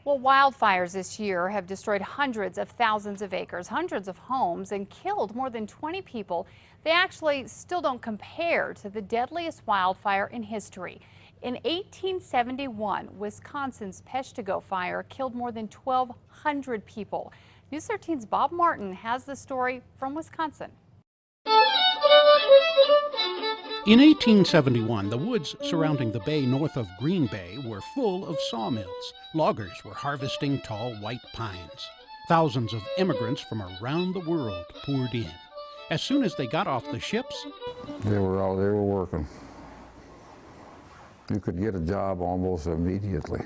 Well, wildfires this year have destroyed hundreds of thousands of acres, hundreds of homes, and killed more than 20 people. They actually still don't compare to the deadliest wildfire in history. In 1871, Wisconsin's Peshtigo fire killed more than 1,200 people. News 13's Bob Martin has the story from Wisconsin. In 1871, the woods surrounding the bay north of Green Bay were full of sawmills. Loggers were harvesting tall white pines. Thousands of immigrants from around the world poured in. As soon as they got off the ships, they were out, they were working. You could get a job almost immediately.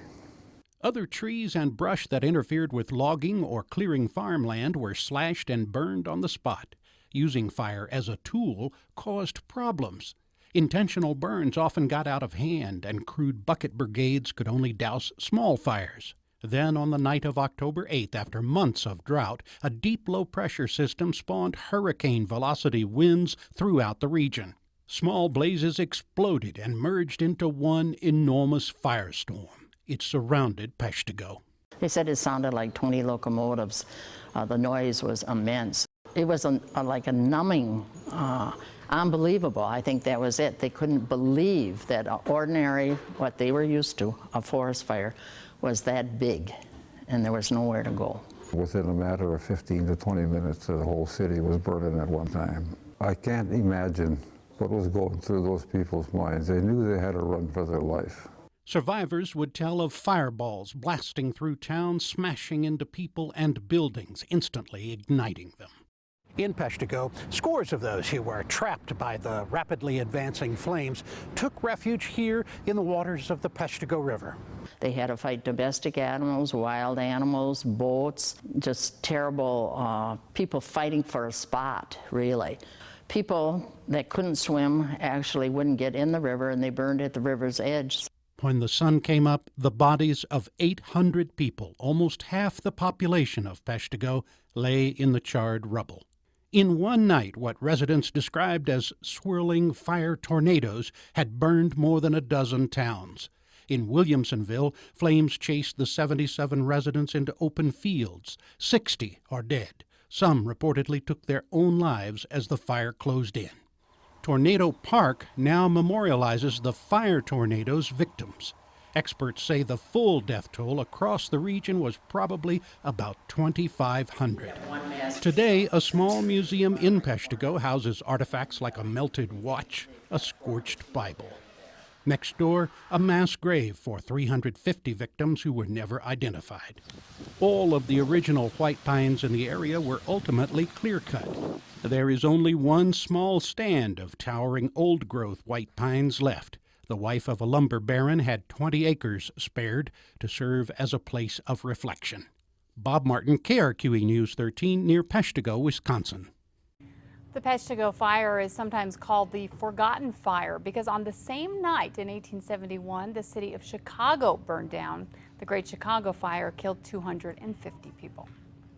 Other trees and brush that interfered with logging or clearing farmland were slashed and burned on the spot. Using fire as a tool caused problems. Intentional burns often got out of hand, and crude bucket brigades could only douse small fires. Then, on the night of October 8th, after months of drought, a deep low-pressure system spawned hurricane-velocity winds throughout the region. Small blazes exploded and merged into one enormous firestorm. It surrounded Peshtigo. They said it sounded like 20 locomotives. The noise was immense. It was like a numbing, unbelievable. I think that was it. They couldn't believe that ordinary, what they were used to, a forest fire, was that big, and there was nowhere to go. Within a matter of 15 to 20 minutes, the whole city was burning at one time. I can't imagine what was going through those people's minds. They knew they had to run for their life. Survivors would tell of fireballs blasting through town, smashing into people and buildings, instantly igniting them. In Peshtigo, scores of those who were trapped by the rapidly advancing flames took refuge here in the waters of the Peshtigo River. They had to fight domestic animals, wild animals, boats, just terrible people fighting for a spot, really. People that couldn't swim actually wouldn't get in the river, and they burned at the river's edge. When the sun came up, the bodies of 800 people, almost half the population of Peshtigo, lay in the charred rubble. In one night, what residents described as swirling fire tornadoes had burned more than a dozen towns. In Williamsonville, flames chased the 77 residents into open fields. 60 are dead. Some reportedly took their own lives as the fire closed in. Tornado Park now memorializes the fire tornado's victims. Experts say the full death toll across the region was probably about 2,500. Today, a small museum in Peshtigo houses artifacts like a melted watch, a scorched Bible. Next door, a mass grave for 350 victims who were never identified. All of the original white pines in the area were ultimately clear-cut. There is only one small stand of towering old-growth white pines left. The wife of a lumber baron had 20 acres spared to serve as a place of reflection. Bob Martin, KRQE News 13, near Peshtigo, Wisconsin. The Peshtigo fire is sometimes called the Forgotten Fire because on the same night in 1871, the city of Chicago burned down. The Great Chicago Fire killed 250 people.